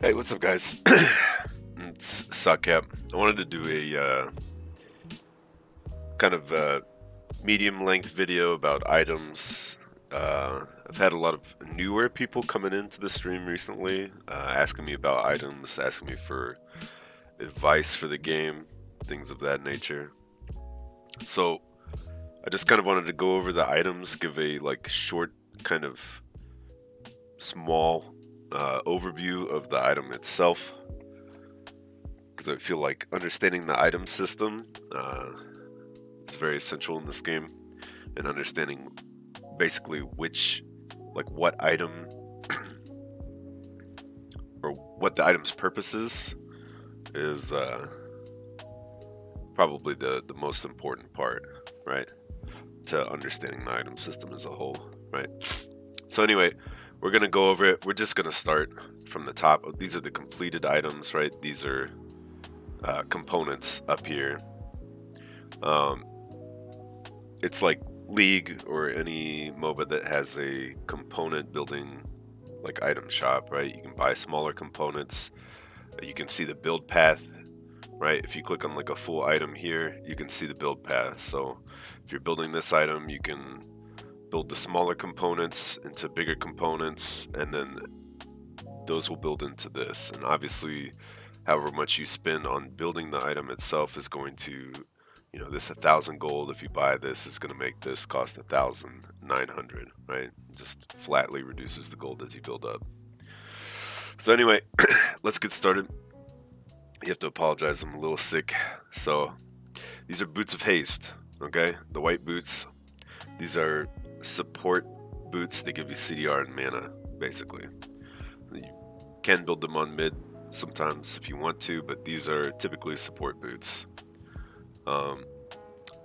Hey, what's up, guys? It's Suckcap. I wanted to do a kind of medium length video about items. I've had a lot of newer people coming into the stream recently, asking me about items, asking me for advice for the game, things of that nature. So I just kind of wanted to go over the items, give a short, kind of small overview of the item itself, because I feel like understanding the item system is very essential in this game, and understanding basically what item or what the item's purpose is probably the most important part, right? To understanding the item system as a whole, right? So anyway, we're gonna go over it. We're just gonna start from the top. These are the completed items, right? These are components up here. Um, it's like League or any MOBA that has a component building like item shop, right? You can buy smaller components. You can see the build path, right? If you click on like a full item here, you can see the build path. So if you're building this item, you can build the smaller components into bigger components, and then those will build into this. And obviously, however much you spend on building the item itself is going to, this 1,000 gold. If you buy this, is going to make this cost 1,900, right? Just flatly reduces the gold as you build up. So anyway, let's get started. You have to apologize, I'm a little sick. So these are boots of haste, okay? The white boots. These are support boots. They give you CDR and mana, basically. You can build them on mid sometimes if you want to, but these are typically support boots. Um,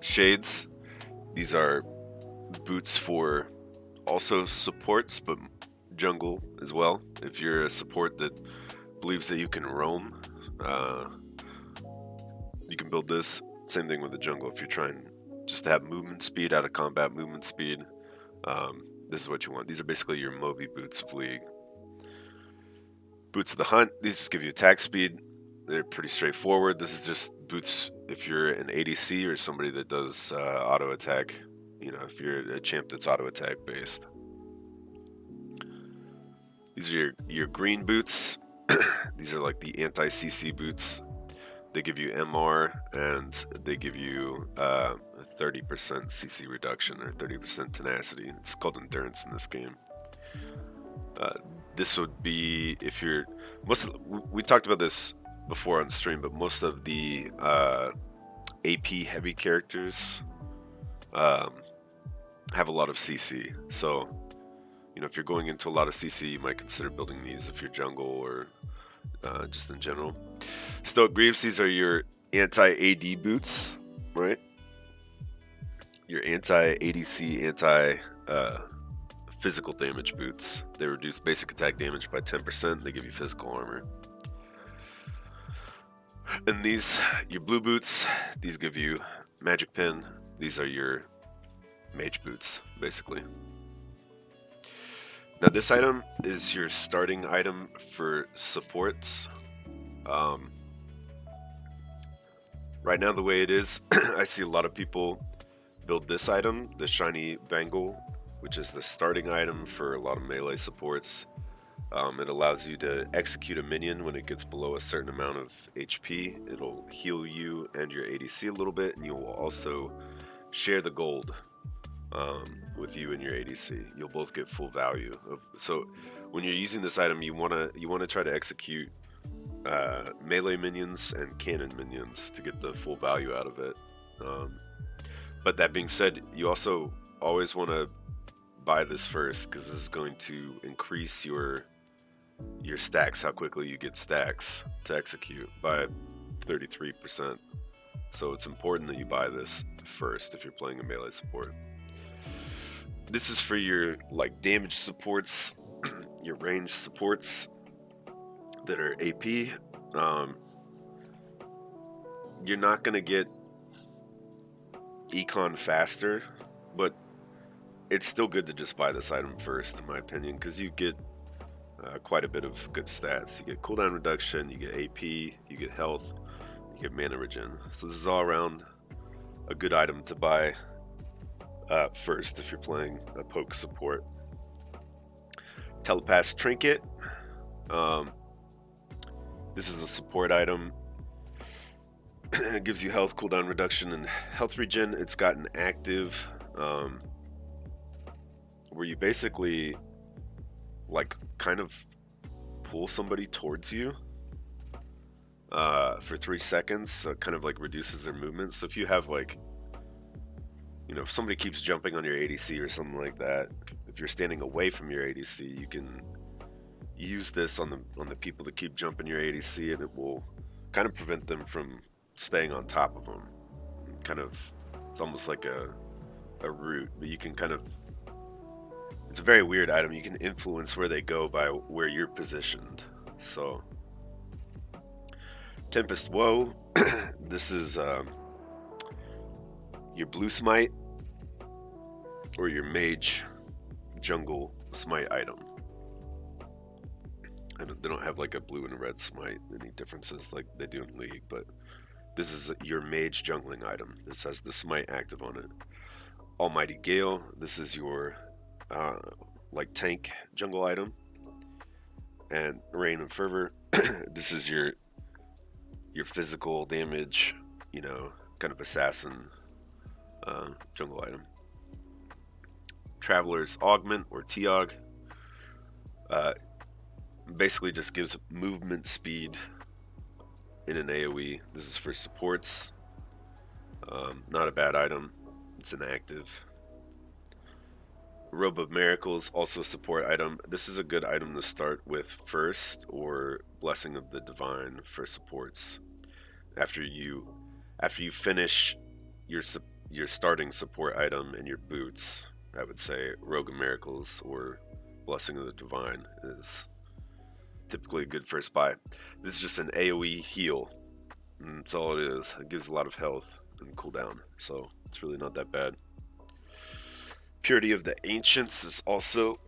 Shades. These are boots for also supports, but jungle as well. If you're a support that believes that you can roam, uh, you can build this. Same thing with the jungle. If you're trying just to have movement speed out of combat, movement speed, this is what you want. These are basically your Moby boots of League. Boots of the Hunt. These just give you attack speed. They're pretty straightforward. This is just boots if you're an ADC or somebody that does auto attack. If you're a champ that's auto attack based. These are your green boots. These are like the anti CC boots. They give you MR and they give you a 30% CC reduction or 30% tenacity. It's called endurance in this game. Uh, this would be if you're we talked about this before on stream, but most of the AP heavy characters um, have a lot of CC. So if you're going into a lot of CC, you might consider building these if you're jungle or just in general. Stoic Greaves, these are your anti-AD boots, right? Your anti-ADC, anti-physical damage boots. They reduce basic attack damage by 10%. They give you physical armor. And these, your blue boots, these give you magic pen. These are your mage boots, basically. Now this item is your starting item for supports. Um, right now the way it is, I see a lot of people build this item, the shiny bangle, which is the starting item for a lot of melee supports. It allows you to execute a minion when it gets below a certain amount of HP. It'll heal you and your ADC a little bit, and you will also share the gold with you and your ADC. You'll both get full value. So when you're using this item, you wanna try to execute melee minions and cannon minions to get the full value out of it. But that being said, you also always want to buy this first because this is going to increase your stacks, how quickly you get stacks to execute by 33%. So it's important that you buy this first if you're playing a melee support. This is for your damage supports, your range supports that are AP. You're not gonna get econ faster, but it's still good to just buy this item first, in my opinion, because you get quite a bit of good stats. You get cooldown reduction, you get AP, you get health, you get mana regen. So this is all around a good item to buy first if you're playing a poke support. Telepath Trinket. This is a support item. It gives you health, cooldown reduction, and health regen. It's got an active where you basically like kind of pull somebody towards you for 3 seconds, so it kind of like reduces their movement. So if you have like, you know, if somebody keeps jumping on your ADC or something like that, if you're standing away from your ADC, you can use this on the people that keep jumping your ADC, and it will kind of prevent them from staying on top of them. Kind of, it's almost like a root, but you can kind of, it's a very weird item. You can influence where they go by where you're positioned. So Tempest Woe, this is your blue smite or your mage jungle smite item. They don't have like a blue and a red smite, any differences like they do in League, but this is your mage jungling item. This has the smite active on it. Almighty Gale, this is your like tank jungle item. And Rain and Fervor, this is your physical damage, you know, kind of assassin jungle item. Traveler's Augment or Tiog, basically just gives movement speed in an AoE. This is for supports. Not a bad item. It's an active. Robe of Miracles, also a support item. This is a good item to start with first, or Blessing of the Divine for supports. After you finish your starting support item and your boots, I would say Robe of Miracles or Blessing of the Divine is typically a good first buy. This is just an AoE heal. That's all it is. It gives a lot of health and cooldown, so it's really not that bad. Purity of the Ancients is also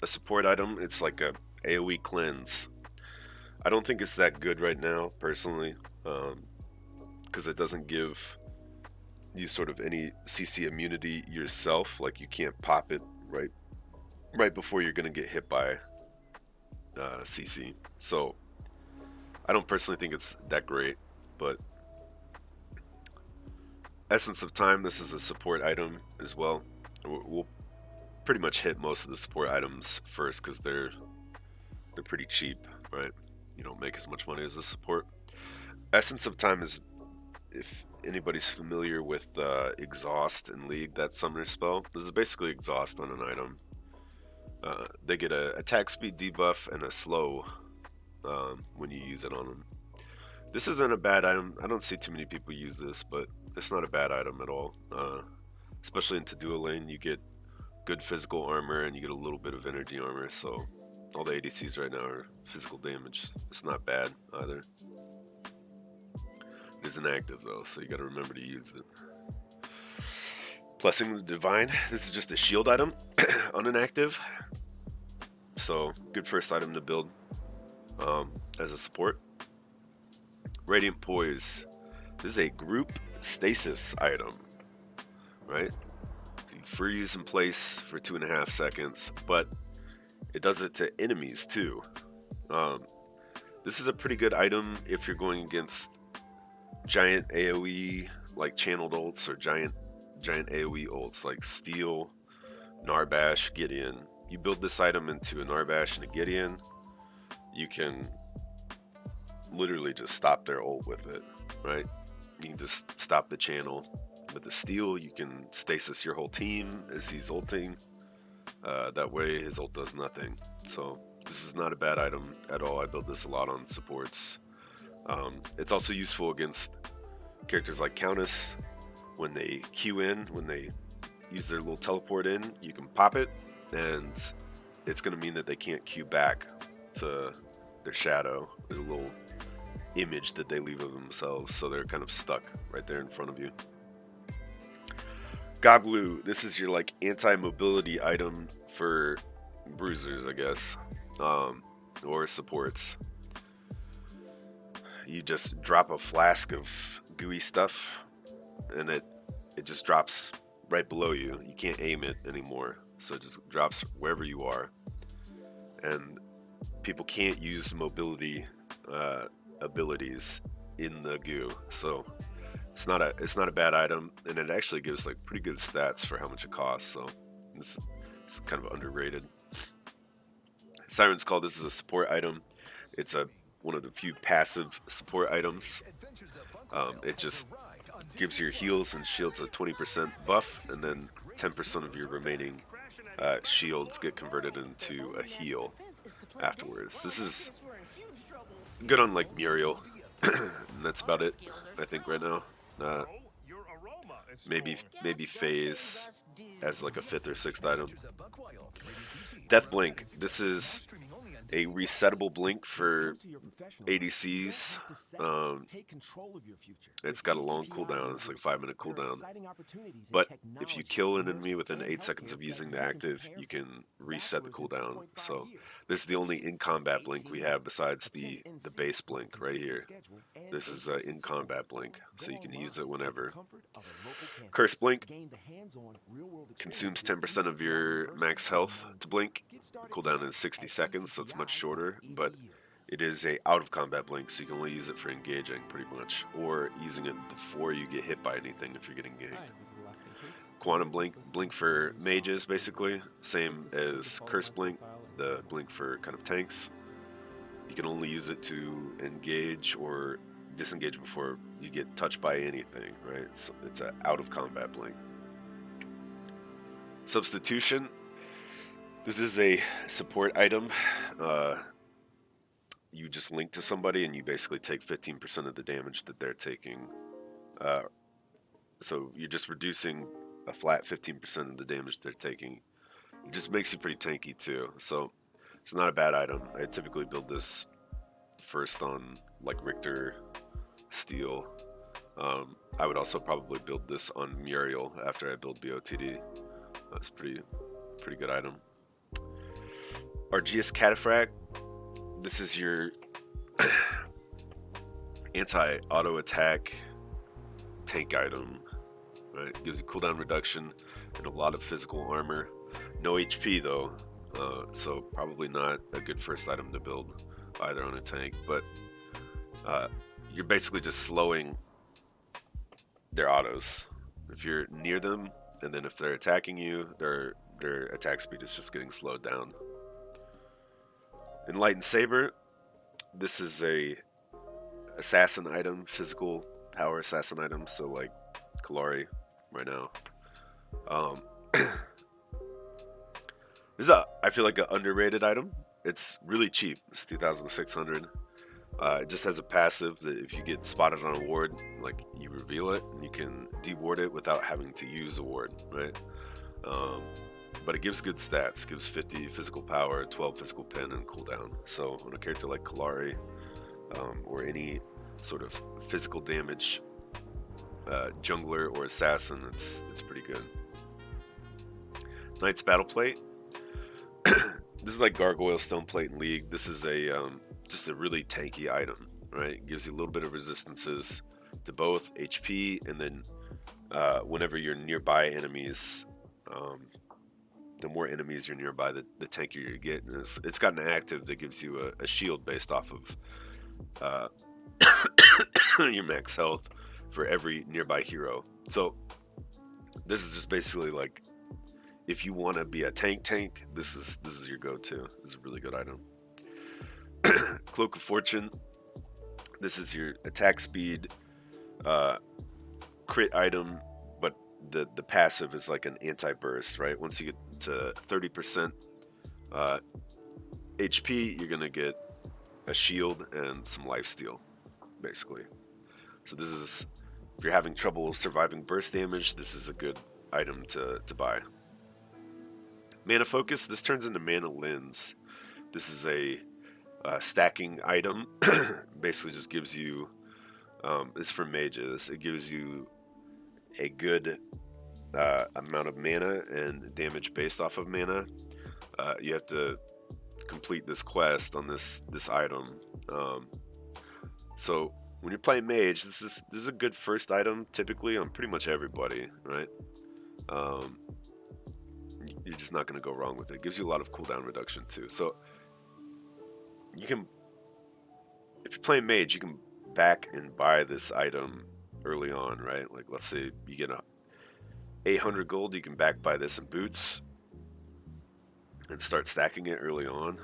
a support item. It's like a AoE cleanse. I don't think it's that good right now, personally, because it doesn't give you sort of any CC immunity yourself. Like, you can't pop it right before you're going to get hit by CC. So I don't personally think it's that great, but Essence of Time, this is a support item as well. We'll pretty much hit most of the support items first because they're pretty cheap, right? You don't make as much money as a support. Essence of Time is, if anybody's familiar with Exhaust in League, that summoner spell, this is basically Exhaust on an item. They get a attack speed debuff and a slow when you use it on them. This isn't a bad item. I don't see too many people use this, but it's not a bad item at all. Especially into dual lane, you get good physical armor and you get a little bit of energy armor, so all the ADCs right now are physical damage. It's not bad either. It is inactive though, so you gotta remember to use it. Blessing of the Divine, this is just a shield item on an active, so good first item to build as a support. Radiant Poise, this is a group stasis item, right? So you freeze in place for 2.5 seconds, but it does it to enemies too. This is a pretty good item if you're going against giant AoE like channeled ults, or giant AoE ults like Steel, Narbash, Gideon. You build this item into a Narbash and a Gideon, you can literally just stop their ult with it, right? You can just stop the channel. With the Steel, you can stasis your whole team as he's ulting. That way his ult does nothing. So this is not a bad item at all. I build this a lot on supports. It's also useful against characters like Countess. When they Q in, when they use their little teleport in, you can pop it, and it's going to mean that they can't Q back to their shadow, their little image that they leave of themselves, so they're kind of stuck right there in front of you. Goglu, this is your like anti-mobility item for bruisers, I guess. or supports. You just drop a flask of gooey stuff, and it just drops right below you. You can't aim it anymore, so it just drops wherever you are. And people can't use mobility abilities in the goo, so it's not a bad item, and it actually gives like pretty good stats for how much it costs. So it's kind of underrated. Siren's Call. This is a support item. It's a one of the few passive support items. It just gives your heals and shields a 20% buff, and then 10% of your remaining shields get converted into a heal afterwards. This is good on like Muriel, and that's about it. I think right now. Uh, maybe Phase as like a fifth or sixth item. Death Blink. This is a resettable blink for ADCs. It's got a long cooldown. It's like 5-minute cooldown. But if you kill an enemy within 8 seconds of using the active, you can reset the cooldown. So this is the only in combat blink we have besides the base blink right here. This is an in combat blink, so you can use it whenever. Curse Blink consumes 10% of your max health to blink. Cooldown is 60 seconds, so it's much shorter, but it is a out of combat blink, so you can only use it for engaging pretty much, or using it before you get hit by anything if you're getting ganked. Quantum Blink, blink for mages basically, same as Curse Blink, the blink for kind of tanks. You can only use it to engage or disengage before you get touched by anything, right? It's an out of combat blink. Substitution. This is a support item. You just link to somebody and you basically take 15% of the damage that they're taking. So you're just reducing a flat 15% of the damage they're taking. It just makes you pretty tanky too. So it's not a bad item. I typically build this first on like Richter, Steel. I would also probably build this on Muriel after I build BOTD. That's pretty good item. Argeus Cataphract. This is your anti-auto attack tank item. Right? It gives you cooldown reduction and a lot of physical armor. No HP though, so probably not a good first item to build either on a tank. But you're basically just slowing their autos if you're near them, and then if they're attacking you, their attack speed is just getting slowed down. Enlightened Saber. This is a assassin item, physical power assassin item. So like Kalari right now. This is I feel like an underrated item. It's really cheap. It's 2,600. It just has a passive that if you get spotted on a ward, like you reveal it, and you can deward it without having to use a ward, right? But it gives good stats. It gives 50 physical power, 12 physical pen, and cooldown. So on a character like Kalari, or any sort of physical damage jungler or assassin, it's pretty good. Knight's Battle Plate. This is like Gargoyle Stone Plate in League. This is a just a really tanky item, right? It gives you a little bit of resistances to both HP, and then whenever you're nearby enemies, the more enemies you're nearby, the tankier you get. And it's got an active that gives you a shield based off of your max health for every nearby hero. So this is just basically like, if you want to be a tank, this is your go-to. This is a really good item. Cloak of Fortune. This is your attack speed crit item, but the passive is like an anti-burst, right? Once you get to 30% HP, you're gonna get a shield and some lifesteal, basically. So this is, if you're having trouble surviving burst damage, this is a good item to buy. Mana Focus. This turns into Mana Lens. This is a stacking item. Basically just gives you, it's for mages, it gives you a good amount of mana and damage based off of mana. You have to complete this quest on this item. So when you're playing mage, this is a good first item typically on pretty much everybody, right? Um, you're just not going to go wrong with it. It gives you a lot of cooldown reduction too. So you can, if you're playing mage, you can back and buy this item early on, right? Like let's say you get a 800 gold, you can back buy this in boots and start stacking it early on,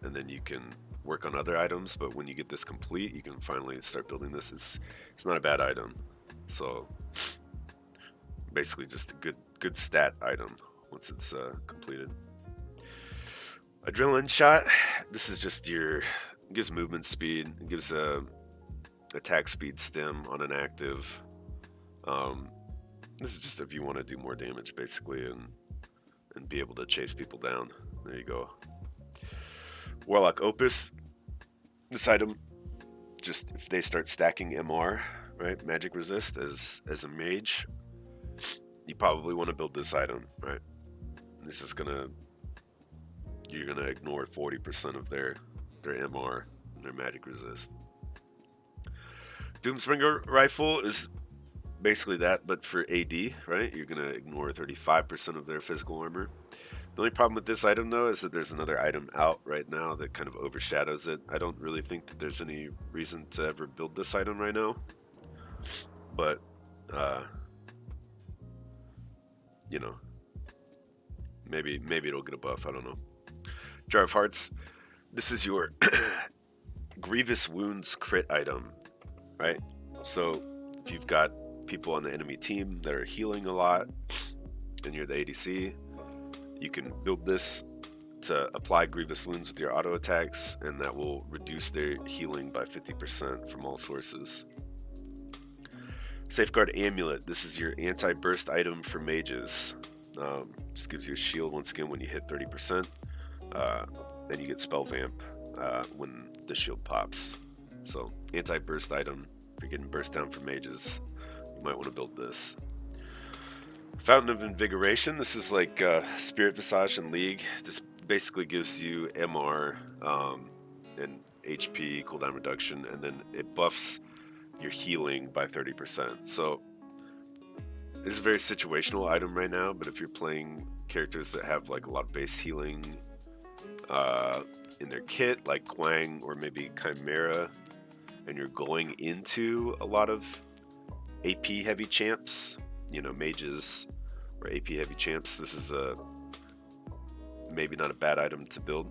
and then you can work on other items. But when you get this complete, you can finally start building this. It's not a bad item. So basically just a good stat item once it's completed. Adrenaline shot. This is just your, gives movement speed. It gives a attack speed stem on an active. This is just if you want to do more damage basically and be able to chase people down. There you go. Warlock Opus. This item, just if they start stacking MR, right, magic resist as a mage, you probably want to build this item, right? This is you're gonna ignore 40% of their MR and their magic resist. Doomsbringer rifle is basically that, but for AD, right? You're gonna ignore 35% of their physical armor. The only problem with this item though is that there's another item out right now that kind of overshadows it. I don't really think that there's any reason to ever build this item right now, but you know, maybe it'll get a buff. I don't know. Jar of Hearts. This is your Grievous Wounds crit item, right? So if you've got people on the enemy team that are healing a lot and you're the ADC, you can build this to apply Grievous Wounds with your auto attacks, and that will reduce their healing by 50% from all sources. Safeguard Amulet. This is your anti-burst item for mages. Just gives you a shield once again when you hit 30%. Then you get Spell Vamp when the shield pops. So anti-burst item. If you're getting burst down for mages, you might want to build this. Fountain of Invigoration. This is like Spirit Visage in League. Just basically gives you MR and HP cooldown reduction, and then it buffs your healing by 30%. So this is a very situational item right now, but if you're playing characters that have like a lot of base healing in their kit, like Quang or maybe Chimera, and you're going into a lot of AP heavy champs, you know, mages or AP heavy champs, this is maybe not a bad item to build.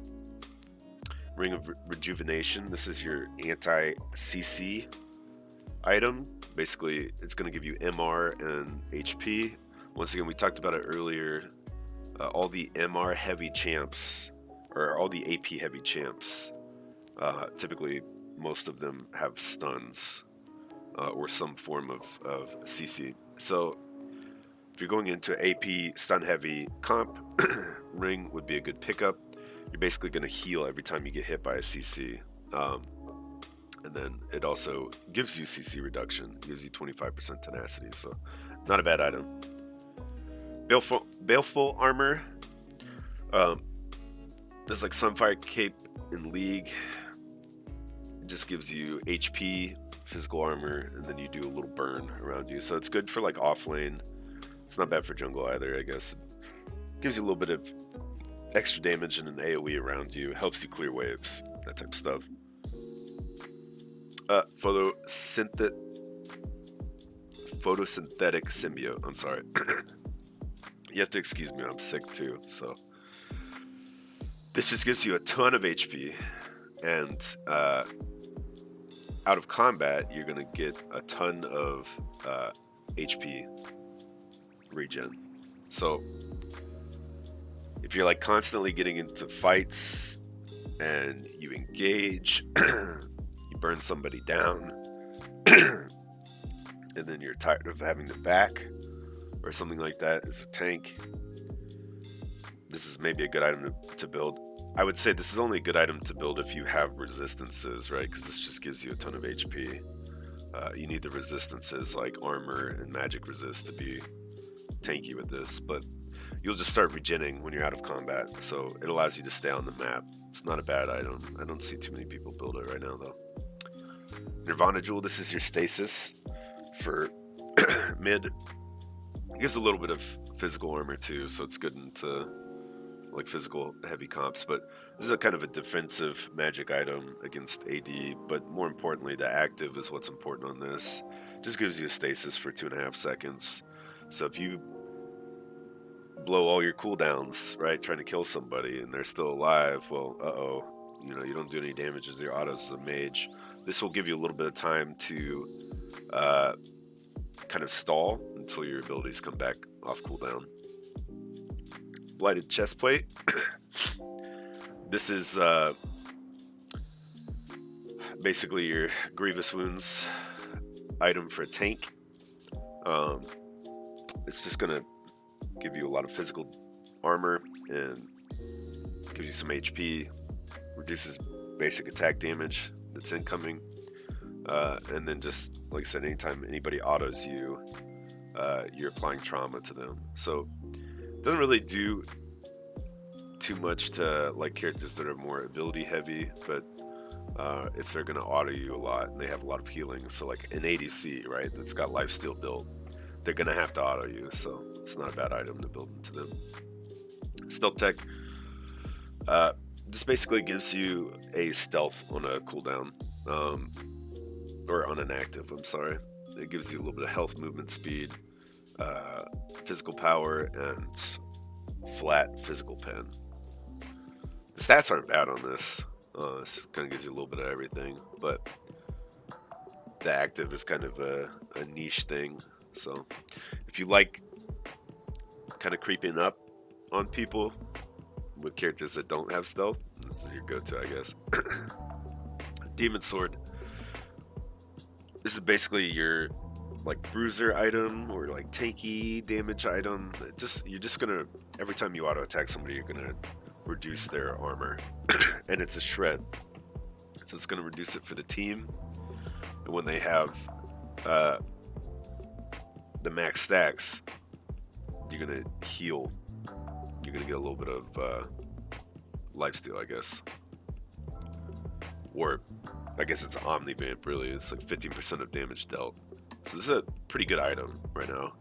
Ring of Rejuvenation. This is your anti-CC item. Basically, it's going to give you MR and HP. Once again, we talked about it earlier. All the MR heavy champs, or all the AP heavy champs, typically most of them have stuns or some form of CC. So if you're going into AP stun heavy comp, Ring would be a good pickup. You're basically going to heal every time you get hit by a CC. And then it also gives you CC reduction, gives you 25% tenacity, so not a bad item. Baleful Armor. There's like Sunfire Cape in League. It just gives you HP, physical armor, and then you do a little burn around you. So it's good for like off lane. It's not bad for jungle either, I guess. It gives you a little bit of extra damage and an AoE around you. Helps you clear waves, that type of stuff. Photosynthetic Symbiote. I'm sorry. You have to excuse me, I'm sick too. So this just gives you a ton of HP, and out of combat, you're gonna get a ton of HP regen. So if you're like constantly getting into fights and you engage, you burn somebody down, and then you're tired of having to back or something like that as a tank, this is maybe a good item to build. I would say this is only a good item to build if you have resistances, right? Because this just gives you a ton of HP. You need the resistances like armor and magic resist to be tanky with this, but you'll just start regenning when you're out of combat. So it allows you to stay on the map. It's not a bad item. I don't see too many people build it right now though. Nirvana Jewel, this is your stasis for mid. It gives a little bit of physical armor too, so it's good into like physical heavy comps, but this is a kind of a defensive magic item against AD, but more importantly, the active is what's important on this. Just gives you a stasis for 2.5 seconds. So if you blow all your cooldowns, right, trying to kill somebody and they're still alive, well, you know, you don't do any damage as your autos as a mage. This will give you a little bit of time to kind of stall until your abilities come back off cooldown. Blighted Chestplate. This is basically your Grievous Wounds item for a tank. It's just gonna give you a lot of physical armor and gives you some HP, reduces basic attack damage that's incoming, and then just like I said, anytime anybody autos you, you're applying trauma to them. So it doesn't really do too much to like characters that are more ability heavy, but if they're gonna auto you a lot and they have a lot of healing, so like an ADC, right, that's got lifesteal built, they're gonna have to auto you, so it's not a bad item to build into them. Stealth Tech, this basically gives you a stealth on a cooldown, or on an active, I'm sorry. It gives you a little bit of health, movement speed, physical power, and flat physical pen. The stats aren't bad on this. This kind of gives you a little bit of everything, but the active is kind of a niche thing. So if you like kind of creeping up on people with characters that don't have stealth, this is your go-to, I guess. Demon Sword. This is basically your like bruiser item or like tanky damage item. You're just gonna, every time you auto attack somebody, you're gonna reduce their armor, and it's a shred, so it's gonna reduce it for the team. And when they have the max stacks, you're gonna heal. You're gonna get a little bit of lifesteal, I guess, or I guess it's Omnivamp. Really, it's like 15% of damage dealt. So this is a pretty good item right now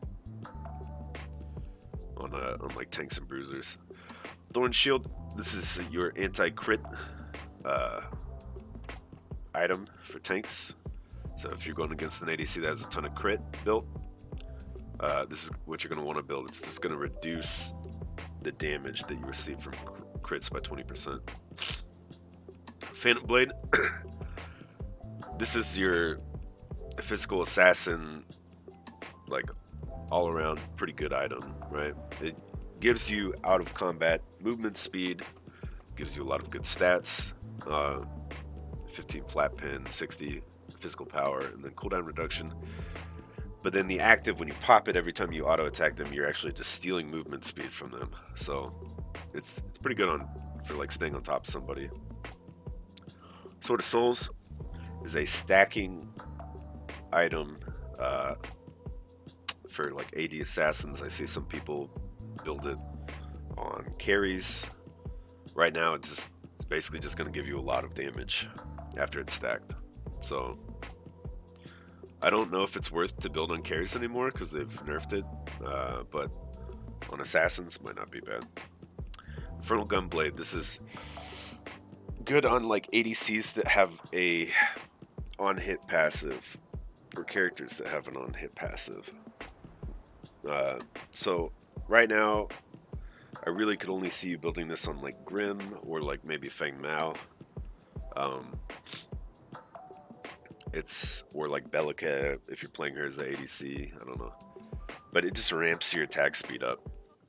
on like tanks and bruisers. Thorn Shield. This is your anti-crit item for tanks. So if you're going against an ADC that has a ton of crit built, this is what you're going to want to build. It's just going to reduce the damage that you receive from crits by 20%. Phantom Blade. This is your physical assassin, like all around pretty good item, right? It gives you out of combat movement speed, gives you a lot of good stats, 15 flat pen, 60 physical power, and then cooldown reduction. But then the active, when you pop it every time you auto attack them, you're actually just stealing movement speed from them. So it's pretty good for like staying on top of somebody. Sword of Souls is a stacking item for like AD assassins. I see some people build it on carries. Right now it's basically just going to give you a lot of damage after it's stacked. So I don't know if it's worth to build on carries anymore because they've nerfed it, but on assassins might not be bad. Infernal Gunblade. This is good on like ADCs that have a on-hit passive, or characters that have an on-hit passive. So right now, I really could only see you building this on like Grim or like maybe Feng Mao. Or like Bellica if you're playing her as the ADC. I don't know, but it just ramps your attack speed up.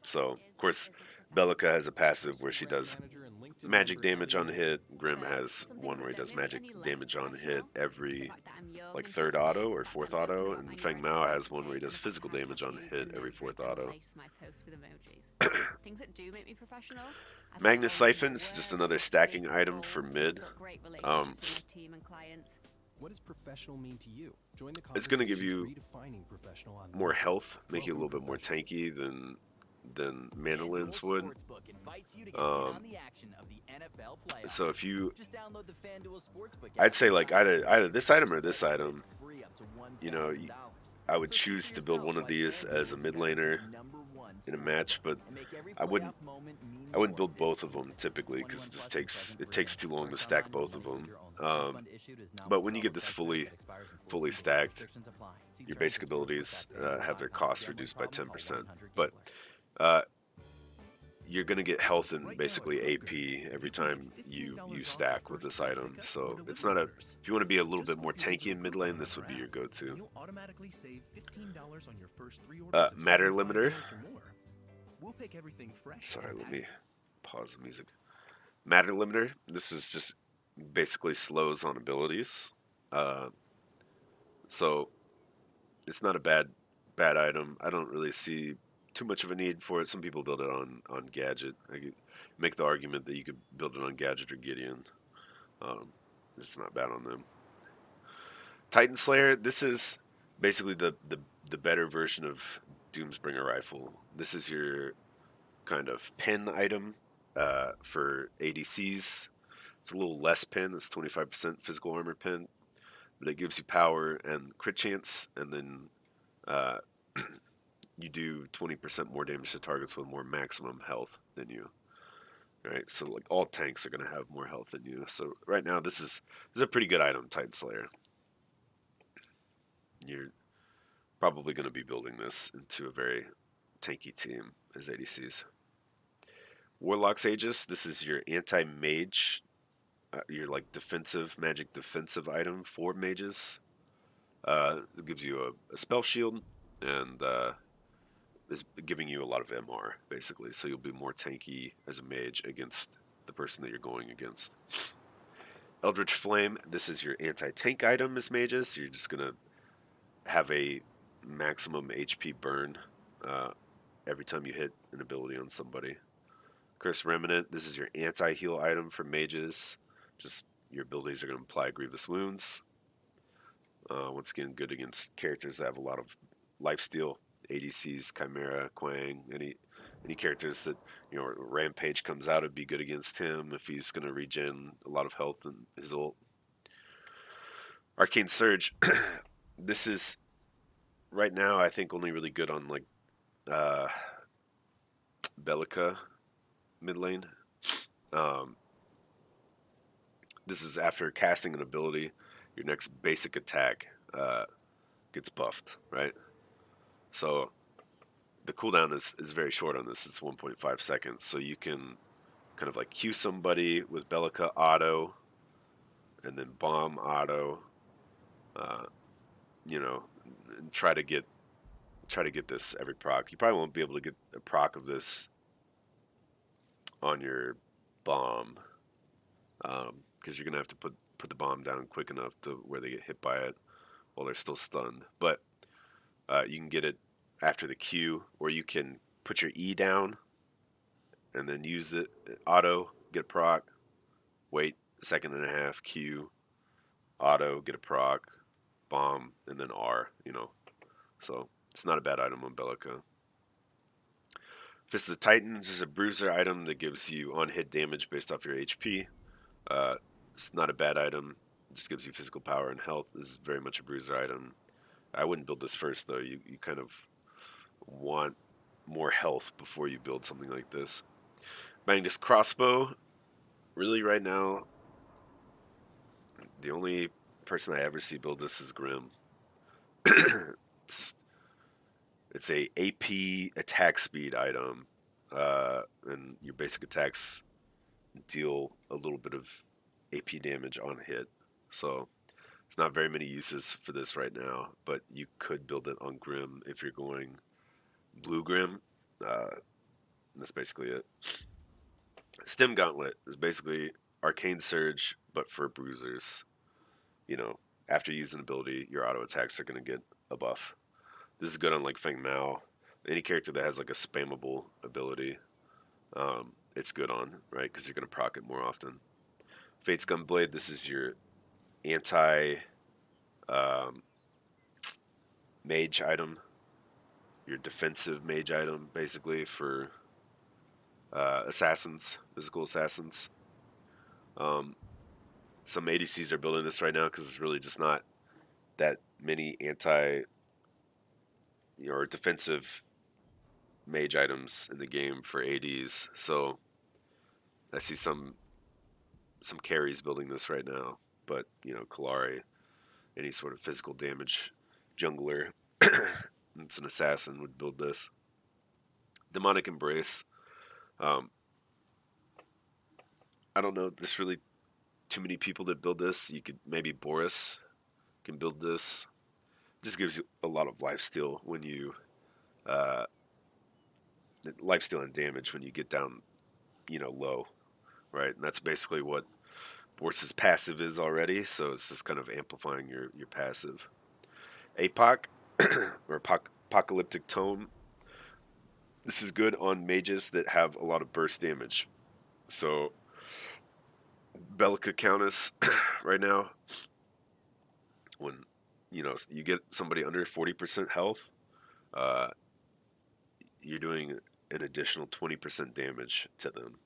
So of course, Bellica has a passive where she does magic damage on hit. Grim has one where he does magic damage on hit every like third auto or fourth auto, and Feng Mao has one where he does physical damage on hit every fourth auto. Magnus Siphon is just another stacking item for mid. What does professional mean to you? It's going to give you more health, make you a little bit more tanky than than Mandolin's would. So if you, I'd say like either this item or this item, you know, I would choose to build one of these as a mid laner in a match, but I wouldn't I wouldn't build both of them typically because it takes too long to stack both of them. But when you get this fully stacked, your basic abilities have their cost reduced by 10%. But uh, you're gonna get health and basically AP every time you stack with this item. So it's not a if you want to be a little bit more tanky in mid lane, this would be your go-to. Matter limiter. Sorry, let me pause the music. Matter limiter. This is just basically slows on abilities. So it's not a bad item. I don't really see too much of a need for it. Some people build it on Gadget. I could make the argument that you could build it on Gadget or Gideon. It's not bad on them. Titan Slayer. This is basically the better version of Doomsbringer Rifle. This is your kind of pen item for ADCs. It's a little less pen. It's 25% physical armor pen, but it gives you power and crit chance, and then you do 20% more damage to targets with more maximum health than you. Right, so like all tanks are gonna have more health than you. So right now, this is a pretty good item, Titan Slayer. You're probably gonna be building this into a very tanky team as ADCs. Warlock's Aegis. This is your anti-mage, your like defensive magic defensive item for mages. It gives you a spell shield and is giving you a lot of MR basically, so you'll be more tanky as a mage against the person that you're going against. Eldritch Flame. This is your anti-tank item as mages. You're just gonna have a maximum HP burn every time you hit an ability on somebody. Curse Remnant. This is your anti-heal item for mages. Just your abilities are going to apply grievous wounds. Once again, good against characters that have a lot of lifesteal. ADCs, Chimera, Quang, any characters that, you know, Rampage comes out, it'd be good against him if he's going to regen a lot of health in his ult. Arcane Surge. This is right now I think only really good on like Belica mid lane. This is after casting an ability, your next basic attack gets buffed, right? So the cooldown is very short on this. It's 1.5 seconds. So you can kind of like Q somebody with Belica auto and then bomb auto, you know, and try to get this every proc. You probably won't be able to get a proc of this on your bomb because you're gonna have to put the bomb down quick enough to where they get hit by it while they're still stunned. But you can get it after the Q, or you can put your E down and then use it auto, get a proc, wait a second and a half, Q, auto, get a proc, bomb, and then R, you know. So it's not a bad item on Belica. Fist of the Titans is a bruiser item that gives you on-hit damage based off your HP. It's not a bad item. It just gives you physical power and health. This is very much a bruiser item. I wouldn't build this first, though. You kind of want more health before you build something like this. Magnus Crossbow. Really, right now, the only person I ever see build this is Grim. It's a AP attack speed item, and your basic attacks deal a little bit of AP damage on hit. So there's not very many uses for this right now, but you could build it on Grim if you're going blue Grim. That's basically it. Stim Gauntlet is basically Arcane Surge, but for bruisers. You know, after you use an ability, your auto attacks are going to get a buff. This is good on like Feng Mao. Any character that has like a spammable ability, it's good on, right? Because you're going to proc it more often. Fate's Gunblade, this is your anti mage item. your defensive mage item, basically, for assassins, physical assassins. Some ADCs are building this right now because it's really just not that many anti or defensive mage items in the game for ADs. So I see some carries building this right now, but Kalari, any sort of physical damage jungler, it's an assassin would build this. Demonic Embrace. Um, I don't know if there's really too many people that build this. You could maybe Boris can build this. Just gives you a lot of lifesteal when you lifesteal and damage when you get down, low, right? And that's basically what Boris's passive is already. So it's just kind of amplifying your passive. APOC or Apocalyptic Tome. This is good on mages that have a lot of burst damage. So Bellica Countess right now, when you get somebody under 40% health, you're doing an additional 20% damage to them.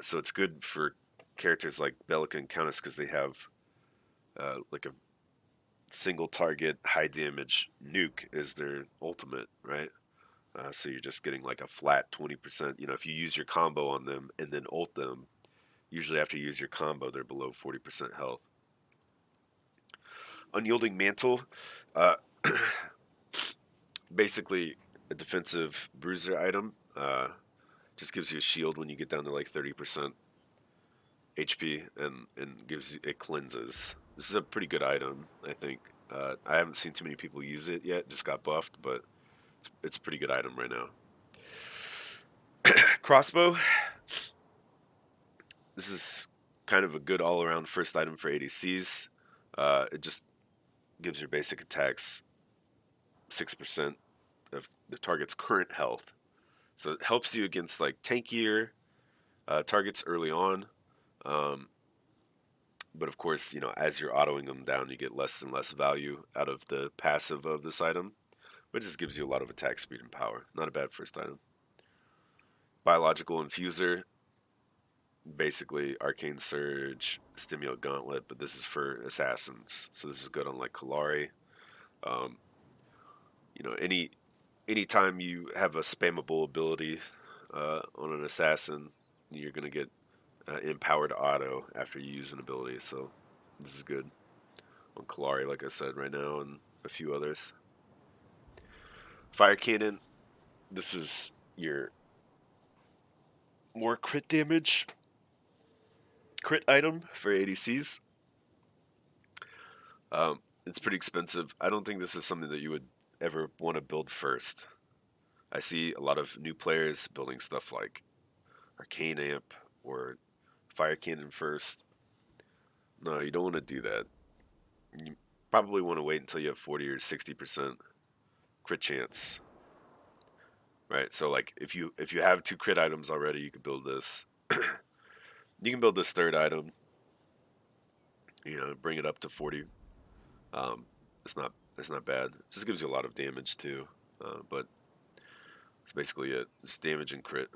So it's good for characters like Bellica and Countess because they have like a single target high damage nuke is their ultimate, right? So you're just getting like a flat 20%. If you use your combo on them and then ult them, usually after you use your combo, they're below 40% health. Unyielding Mantle, uh, basically a defensive bruiser item. Just gives you a shield when you get down to like 30% HP, and it cleanses. This is a pretty good item, I think. I haven't seen too many people use it yet. Just got buffed, but it's a pretty good item right now. Crossbow. This is kind of a good all-around first item for ADCs. It just gives your basic attacks 6% of the target's current health. So it helps you against like tankier targets early on. But of course, as you're autoing them down, you get less and less value out of the passive of this item. But it just gives you a lot of attack speed and power. Not a bad first item. Biological Infuser. Basically, Arcane Surge, Stimulant Gauntlet, but this is for assassins. So this is good on like Kalari. Anytime you have a spammable ability on an assassin, you're gonna get empowered auto after you use an ability. So this is good on Kalari, like I said right now, and a few others. Fire Cannon. This is your more crit damage crit item for ADCs. It's pretty expensive. I don't think this is something that you would ever want to build first. I see a lot of new players building stuff like Arcane Amp or Fire Cannon first. No, you don't want to do that. You probably want to wait until you have 40 or 60% crit chance. Right? So like if you have 2 crit items already, you can build this. You can build this third item. Bring it up to 40. It's not bad. It just gives you a lot of damage too. But that's basically it. Just damage and crit.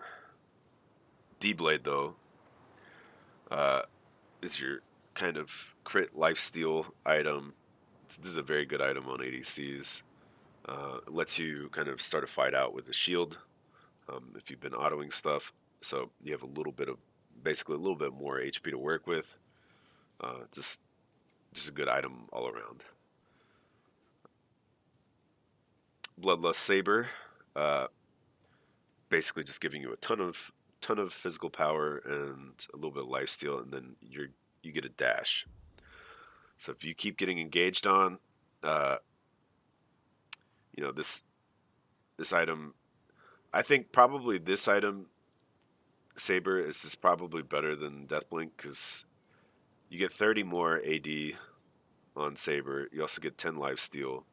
D-Blade though is your kind of crit lifesteal item. This is a very good item on ADCs. It lets you kind of start a fight out with a shield if you've been autoing stuff. So you have basically a little bit more HP to work with. Just a good item all around. Bloodlust Saber, basically just giving you a ton of physical power and a little bit of lifesteal, and then you get a dash. So if you keep getting engaged on, this item, I think probably this item, Saber, is just probably better than Deathblink because you get 30 more AD on Saber. You also get 10 lifesteal.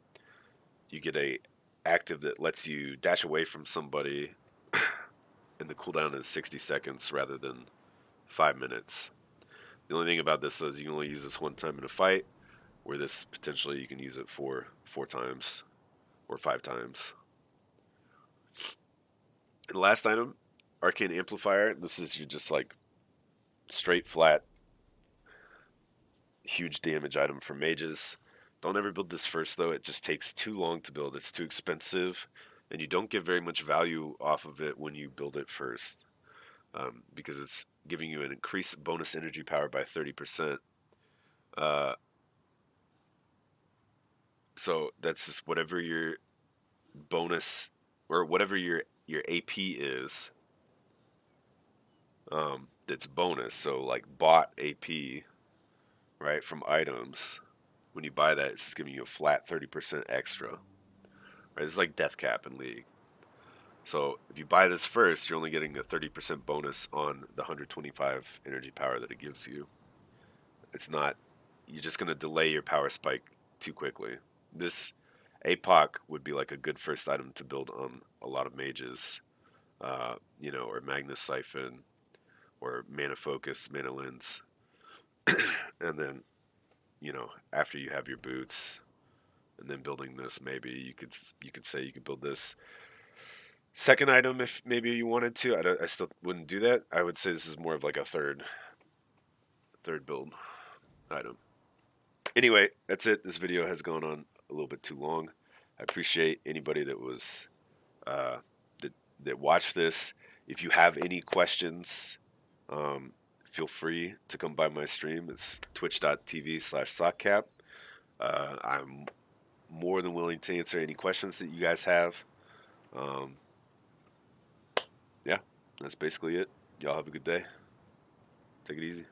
You get a active that lets you dash away from somebody, and the cooldown is 60 seconds rather than 5 minutes. The only thing about this is you can only use this one time in a fight, where this potentially you can use it for 4 times or 5 times. And the last item, Arcane Amplifier. This is your just like straight flat, huge damage item for mages. Don't ever build this first though. It just takes too long to build. It's too expensive, and you don't get very much value off of it when you build it first, because it's giving you an increased bonus energy power by 30%. Uh, so that's just whatever your bonus or whatever your AP is. That's bonus. So like bought AP, right, from items. When you buy that, it's just giving you a flat 30% extra. Right? It's like death cap in League. So if you buy this first, you're only getting a 30% bonus on the 125 energy power that it gives you. It's not, you're just going to delay your power spike too quickly. This APOC would be like a good first item to build on a lot of mages, or Magnus Siphon, or Mana Focus, Mana Lens. And then, after you have your boots, and then building this, maybe you could say you could build this second item if maybe you wanted to. I still wouldn't do that. I would say this is more of like a third build item. Anyway, that's it. This video has gone on a little bit too long. I appreciate anybody that was uh, that watched this. If you have any questions, feel free to come by my stream. It's twitch.tv/sockcap. I'm more than willing to answer any questions that you guys have. Yeah, that's basically it. Y'all have a good day. Take it easy.